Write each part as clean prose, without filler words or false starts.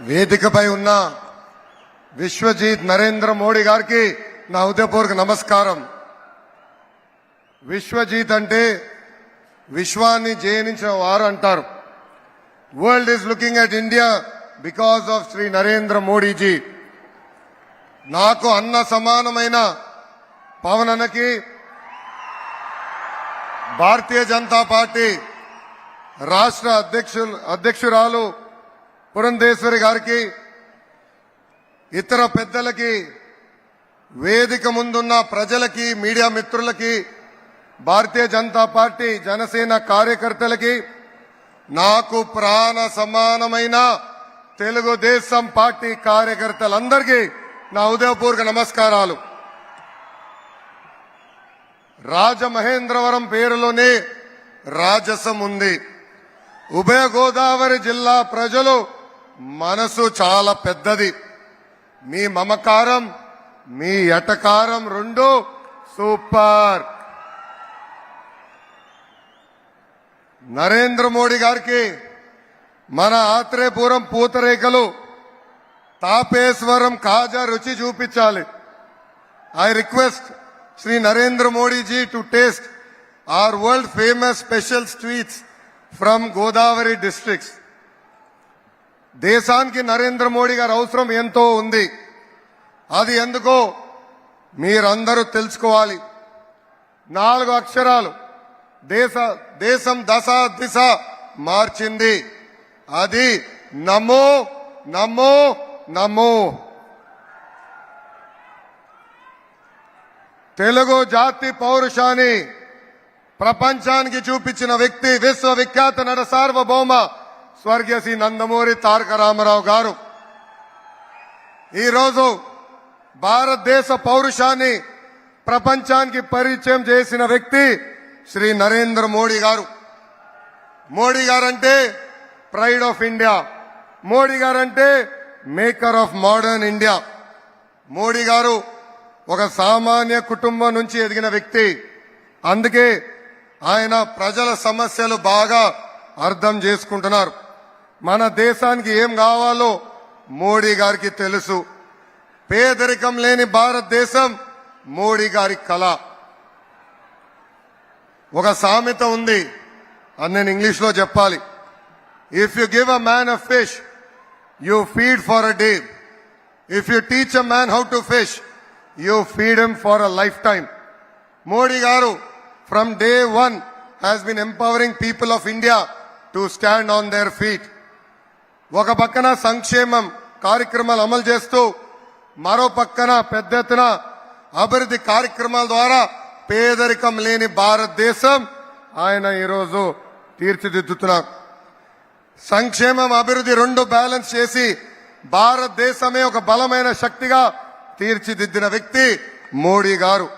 వేదికపై ఉన్న విశ్వజిత్ నరేంద్ర మోడీ గారికి నా హృదయపూర్వక నమస్కారం. విశ్వజిత్ అంటే విశ్వాన్ని జయించిన వారు అంటారు. World is looking at India because of Shri Narendra Modiji. నాకు అన్న సమానమైన పవన్ అన్నకి, భారతీయ జనతా పార్టీ రాష్ట్ర అధ్యక్షురాలు పురంధేశ్వరి గారికి, ఇతర పెద్దలకి, వేదిక ముందున్న ప్రజలకి, మీడియా మిత్రులకి, భారతీయ జనతా పార్టీ జనసేన కార్యకర్తలకి, నాకు ప్రాణ సమానమైన తెలుగుదేశం పార్టీ కార్యకర్తలందరికీ నా హృదయపూర్వక నమస్కారాలు. రాజమహేంద్రవరం పేరులోనే రాజసం ఉంది. ఉభయ గోదావరి జిల్లా ప్రజలు మనసు చాలా పెద్దది. మీ మమకారం, మీ ఎటకారం రెండు సూపర్. నరేంద్ర మోడీ గారికి మన ఆత్రేయపురం పూతరేకలు, తాపేశ్వరం కాజా రుచి చూపించాలి. I request Shri Narendra Modiji to taste our world famous special sweets from Godavari districts. దేశానికి నరేంద్ర మోడీ గారి అవసరం ఎంతో ఉంది. అది ఎందుకో మీరందరూ తెలుసుకోవాలి. 4 అక్షరాలు దేశం దశ దిశ మార్చింది. అది నమో నమో నమో. తెలుగు జాతి పౌరుషాన్ని ప్రపంచానికి చూపించిన వ్యక్తి విశ్వవిఖ్యాత నట సార్వభౌమ స్వర్గీయ శ్రీ నందమూరి తారక రామారావు గారు. ఈరోజు భారతదేశ పౌరుషాన్ని ప్రపంచానికి పరిచయం చేసిన వ్యక్తి శ్రీ నరేంద్ర మోడీ గారు. Modi guarantee pride of India. Modi guarantee maker of modern India. Modi గారు ఒక సామాన్య కుటుంబం నుంచి ఎదిగిన వ్యక్తి. అందుకే ఆయన ప్రజల సమస్యలు బాగా అర్థం చేసుకుంటున్నారు. మన దేశానికి ఏం కావాలో మోడీ గారికి తెలుసు. పేదరికం లేని భారతదేశం మోడీ గారి కళ. ఒక సామెత ఉంది, అది నేను ఇంగ్లీష్ లో చెప్పాలి. If you give a man a fish, you feed for a day. If you teach a man how to fish, you feed him for a life time. Modi గారు from day one has been empowering people of India to stand on their feet. ఒక పక్కన సంక్షేమం కార్యక్రమాలు అమలు చేస్తూ, మరో పక్కన పెద్ద ఎత్తున అభివృద్ధి కార్యక్రమాల ద్వారా పేదరికం లేని భారతదేశం ఆయన ఈరోజు తీర్చిదిద్దుతున్నారు. సంక్షేమం అభివృద్ధి రెండు బ్యాలెన్స్ చేసి భారతదేశమే ఒక బలమైన శక్తిగా తీర్చిదిద్దిన వ్యక్తి మోడీ గారు.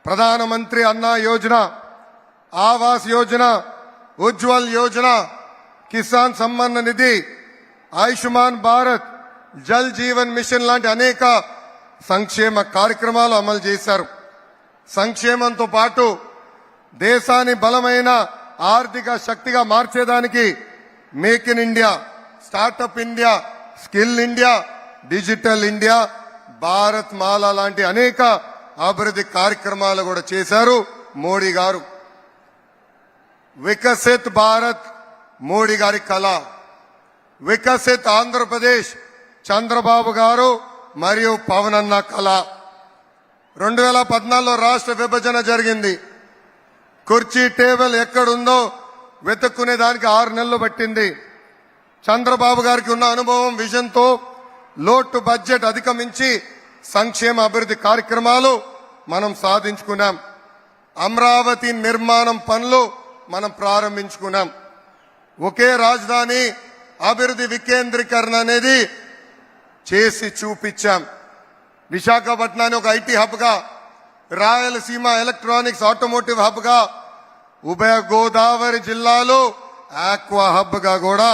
ప్రధానమంత్రి అన్న యోజన, ఆవాస్ యోజన, ఉజ్వల్ యోజన, కిసాన్ సమ్మాన్ నిధి, ఆయుష్మాన్ భారత్, జల్ జీవన్ మిషన్ లాంటి అనేక సంక్షేమ కార్యక్రమాలు అమలు చేశారు. సంక్షేమంతో పాటు దేశాన్ని బలమైన ఆర్థిక శక్తిగా మార్చేదానికి make in India, startup India, skill India, digital India, Bharatmala లాంటి అనేక అభివృద్ధి కార్యక్రమాలు కూడా చేశారు మోడీ గారు. వికసిత్ భారత్ మోడీ గారి కళ. వికసిత్ ఆంధ్రప్రదేశ్ చంద్రబాబు గారు మరియు పవన్ అన్న కళ. 2014లో రాష్ట్ర విభజన జరిగింది. కుర్చీ టేబుల్ ఎక్కడుందో వెతుక్కునే దానికి 6 నెలలు పట్టింది. చంద్రబాబు గారికి ఉన్న అనుభవం, విజన్తో లోటు బడ్జెట్ అధిగమించి సంక్షేమ అభివృద్ధి కార్యక్రమాలు మనం సాధించుకున్నాం. అమరావతి నిర్మాణం పనులు మనం ప్రారంభించుకున్నాం. ఒకే రాజధాని అభివృద్ధి వికేంద్రీకరణ అనేది చేసి చూపించాం. విశాఖపట్నాన్ని ఒక ఐటీ హబ్ గా, రాయలసీమ ఎలక్ట్రానిక్స్ ఆటోమోటివ్ హబ్ గా, ఉభయ గోదావరి జిల్లాలో ఆక్వా హబ్ గా కూడా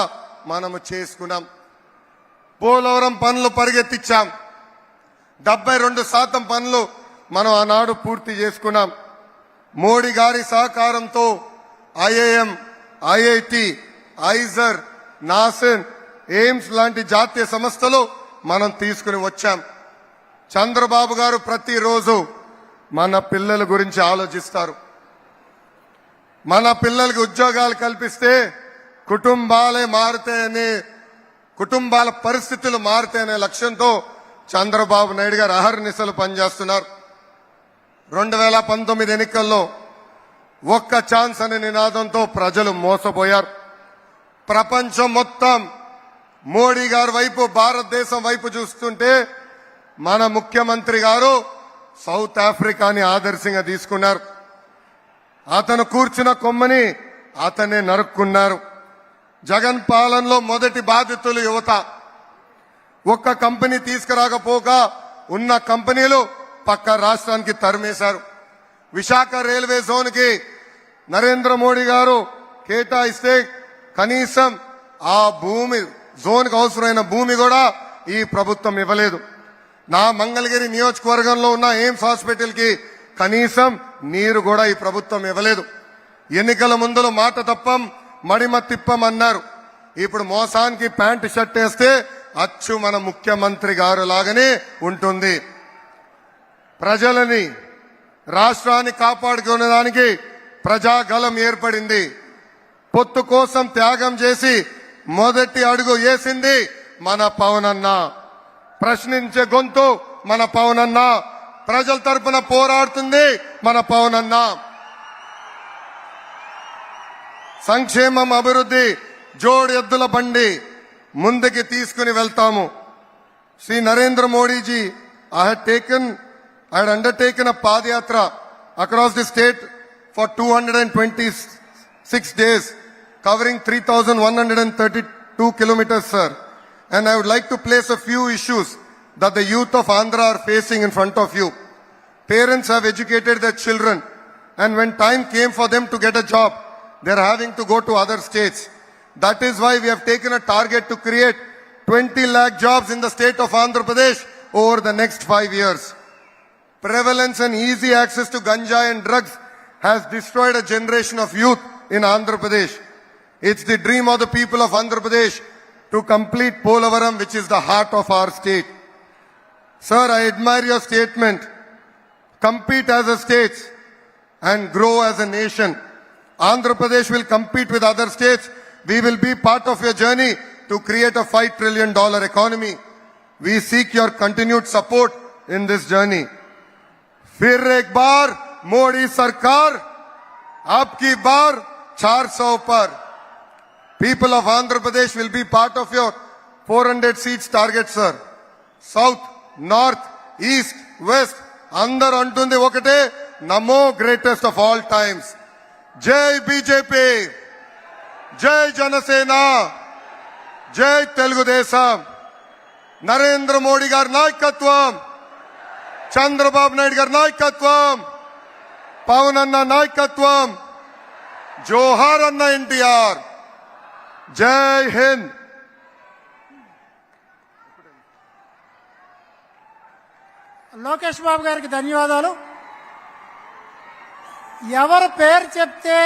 మనము చేసుకున్నాం. పోలవరం పనులు పరిగెత్తించాం. 72% పనులు మనం ఆనాడు పూర్తి చేసుకున్నాం. మోడీ గారి సహకారంతో IIM, IIT, IISER, NACIN, AIIMS లాంటి జాతీయ సంస్థలు మనం తీసుకుని వచ్చాం. చంద్రబాబు గారు ప్రతిరోజు మన పిల్లల గురించి ఆలోచిస్తారు. మన పిల్లలకి ఉద్యోగాలు కల్పిస్తే కుటుంబాలే మారుతాయని, కుటుంబాల పరిస్థితులు మారుతాయనే లక్ష్యంతో చంద్రబాబు నాయుడు గారు అహర్నిశలు పనిచేస్తున్నారు. 2019 ఎన్నికల్లో ఒక్క ఛాన్స్ అనే నినాదంతో ప్రజలు మోసపోయారు. ప్రపంచం మొత్తం మోడీ గారి వైపు, భారతదేశం వైపు చూస్తుంటే మన ముఖ్యమంత్రి గారు సౌత్ ఆఫ్రికాని ఆదర్శంగా తీసుకున్నారు. అతను కూర్చున్న కొమ్మని అతనే నరుక్కున్నారు. జగన్ పాలనలో మొదటి బాధితులు యువత. ఒక్క కంపెనీ తీసుకురాకపోగా ఉన్న కంపెనీలు పక్క రాష్ట్రానికి తరిమేశారు. విశాఖ రైల్వే జోన్ కి నరేంద్ర మోడీ గారు కేటాయిస్తే కనీసం ఆ భూమి, జోన్ కు అవసరమైన భూమి కూడా ఈ ప్రభుత్వం ఇవ్వలేదు. నా మంగళగిరి నియోజకవర్గంలో ఉన్న ఎయిమ్స్ హాస్పిటల్ కి కనీసం నీరు కూడా ఈ ప్రభుత్వం ఇవ్వలేదు. ఎన్నికల ముందులో మాట తప్పం, మడిమ తిప్పం అన్నారు. ఇప్పుడు మోసానికి ప్యాంటు షర్ట్ వేస్తే అచ్చు మన ముఖ్యమంత్రి గారు లాగానే ఉంటుంది. ప్రజలని, రాష్ట్రాన్ని కాపాడుకునేదానికి ప్రజాగలం ఏర్పడింది. పొత్తు కోసం త్యాగం చేసి మొదటి అడుగు వేసింది మన పవన్ అన్న. ప్రశ్నించే గొంతు మన పవన్ అన్న. ప్రజల తరపున పోరాడుతుంది మన పవన్ అన్న. సంక్షేమం, అభివృద్ధి జోడు ఎద్దుల బండి ముందుకి తీసుకుని వెళ్తాము. Shri Narendra Modiji I had undertaken a Padayatra across the state for 226 days, covering 3,132 kilometers, sir. And I would like to place a few issues that the youth of Andhra are facing in front of you. Parents have educated their children, and when time came for them to get a job, they are having to go to other states. That is why we have taken a target to create 20 lakh jobs in the state of Andhra Pradesh over the next 5 years. Prevalence and easy access to ganja and drugs has destroyed a generation of youth in Andhra Pradesh. It's the dream of the people of Andhra Pradesh to complete Polavaram, which is the heart of our state. Sir, I admire your statement. Compete as a state and grow as a nation. Andhra Pradesh will compete with other states. We will be part of your journey to create a $5 trillion economy. We seek your continued support in this journey. फिर एक बार मोदी सरकार, आपकी बार 400 पर. People of Andhra Pradesh will be part of your 400 seats target, sir. South, North, East, West, అందరూ అంటుంది ఒకటే, నమో greatest of all times. జై BJP, జై జనసేన, జై తెలుగుదేశం. నరేంద్ర మోడీ గారి నాయకత్వం, చంద్రబాబు నాయుడు గారి నాయకత్వం, పవన్ అన్న నాయకత్వం. జోహార్ అన్న ఎన్టీఆర్. జై హింద్. లోకేష్ బాబు గారికి ధన్యవాదాలు. ఎవరు పేరు చెప్తే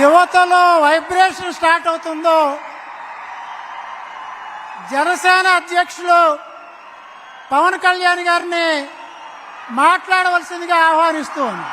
యువతలో వైబ్రేషన్ స్టార్ట్ అవుతుందో జనసేన అధ్యక్షులు పవన్ కళ్యాణ్ గారిని మాట్లాడవలసిందిగా ఆహ్వానిస్తూ ఉంది.